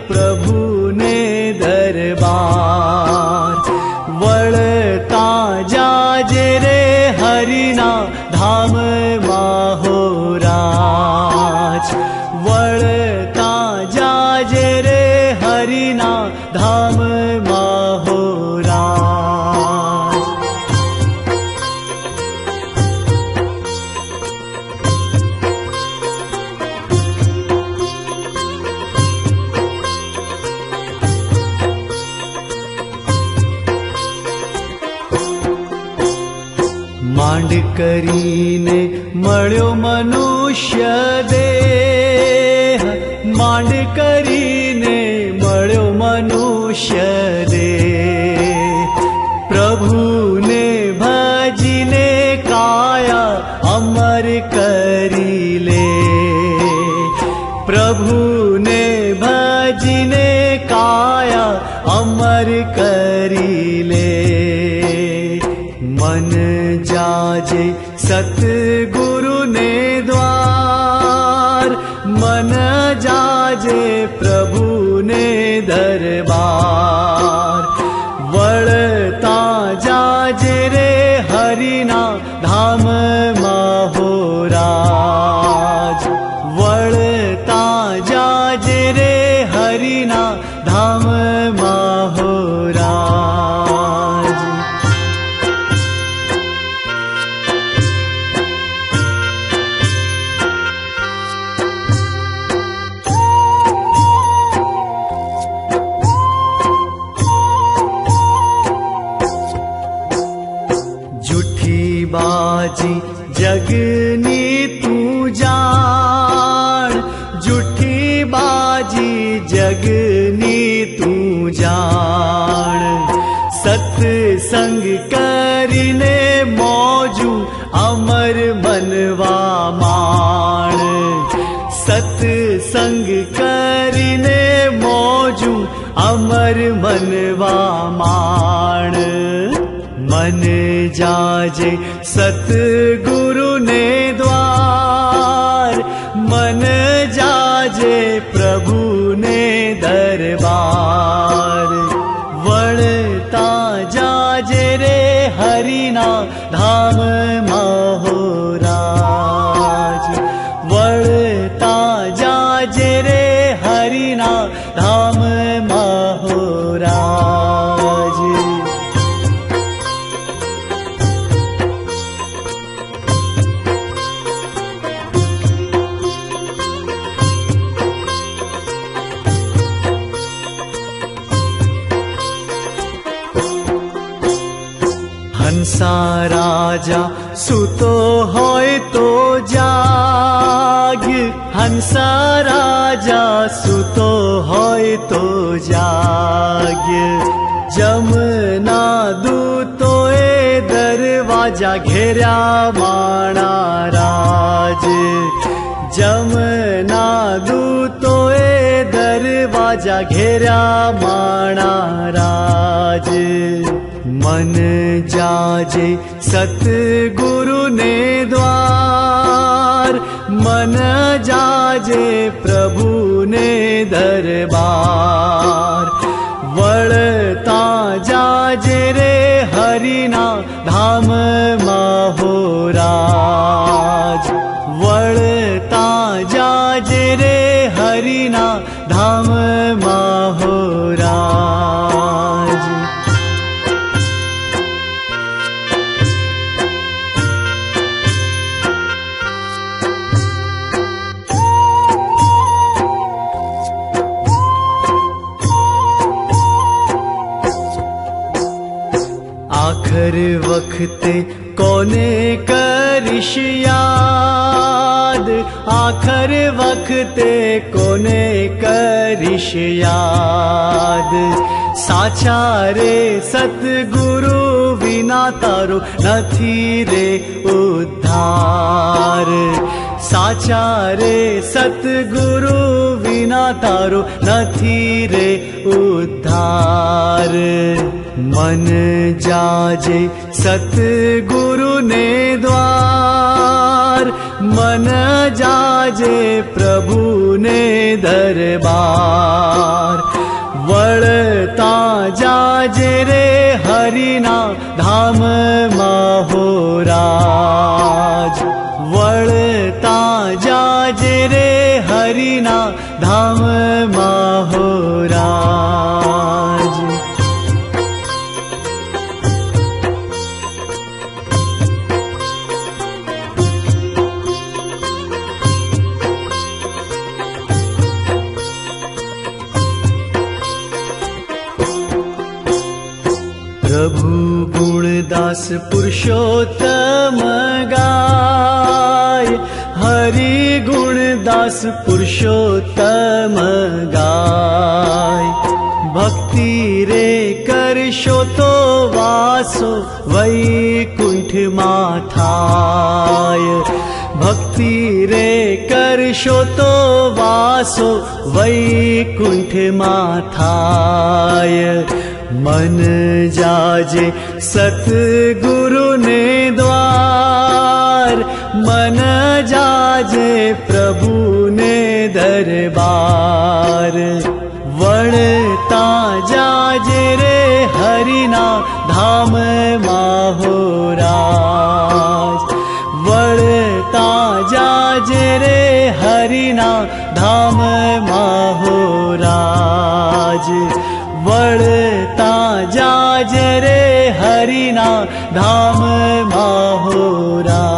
प्रभु ने दरबार। वळता जाजे रे हरिना धाम माहोराज। वळता जाजे रे हरिना धाम माहोराज। માંડ કરીને મળ્યો મનુષ્ય દેહ। માંડ કરીને મળ્યો મનુષ્ય દેહ। પ્રભુને ભજીને કાયા અમર કરી લે। પ્રભુને ભજીને કાયા અમર કરી લે। मन जाजे सतगुरु ने द्वार। मन जाजे प्रभु ने दरबार। वळता जाजे रे हरिना धाम माहोराज। वळता जाजे रे हरिना धाम माहोराज। बाजी जगनी तू जान। झूठी बाजी जगनी तू जान। सत्संग करीने मौजू अमर मनवा माण। सत्संग करीने मौजू अमर मनवा माण। मन जाजे सतगुरु ने द्वार। मन जाजे प्रभु ने दरबार। वळता जाजे रे हरिना धाम माहोराज। वळता जाजे रे हरिना धाम माहोराज। हंसा राजा सुतो होय तो जाग। हंसा राजा सुतो होय तो जाग। जमना दूतोए दरवाजा घेर्या माणा राज। जमना दूतोए दरवाजा घेर्या माणा राज। मन जाजे सतगुरु ने द्वार। मन जाजे प्रभु ने दरबार। वळता जाजे रे हरिना धाम माहोराज। वळता जाजे रे हरिना धाम माहोराज। आखर वक्ते कोने करिश याद। आखर वक्ते कोने करिश याद। साचा रे सतगुरु विना तारो नथी रे उद्धार। साचा रे सतगुरु विना तारो नथी रे उद्धार। मन जाजे सतगुरु ने द्वार। मन जाजे प्रभु ने दरबार। ધામ માહોરાજ વળતા જાજે રે હરિના ધામ માહોરાજ પ્રભુ ગુણદાસ પુરુષોત્તમ ગાય હરિ ગુણદાસ પુરુષોત્તમ ગાય ભક્તિ રે કરશો તો વાસો વૈકુંઠમાં થાય ભક્તિ રે કરશો તો વાસો વૈકુંઠમાં થાય મન જાજે સતગુરુને દ્વાર મન જાજે પ્રભુને દરબાર વળતા જાજે રે હરિના ધામ માહોરાજ વળતા જાજે રે હરિના ધામ માહોરાજ વળતા જાજે રે હરિના ધામ માહોરાજ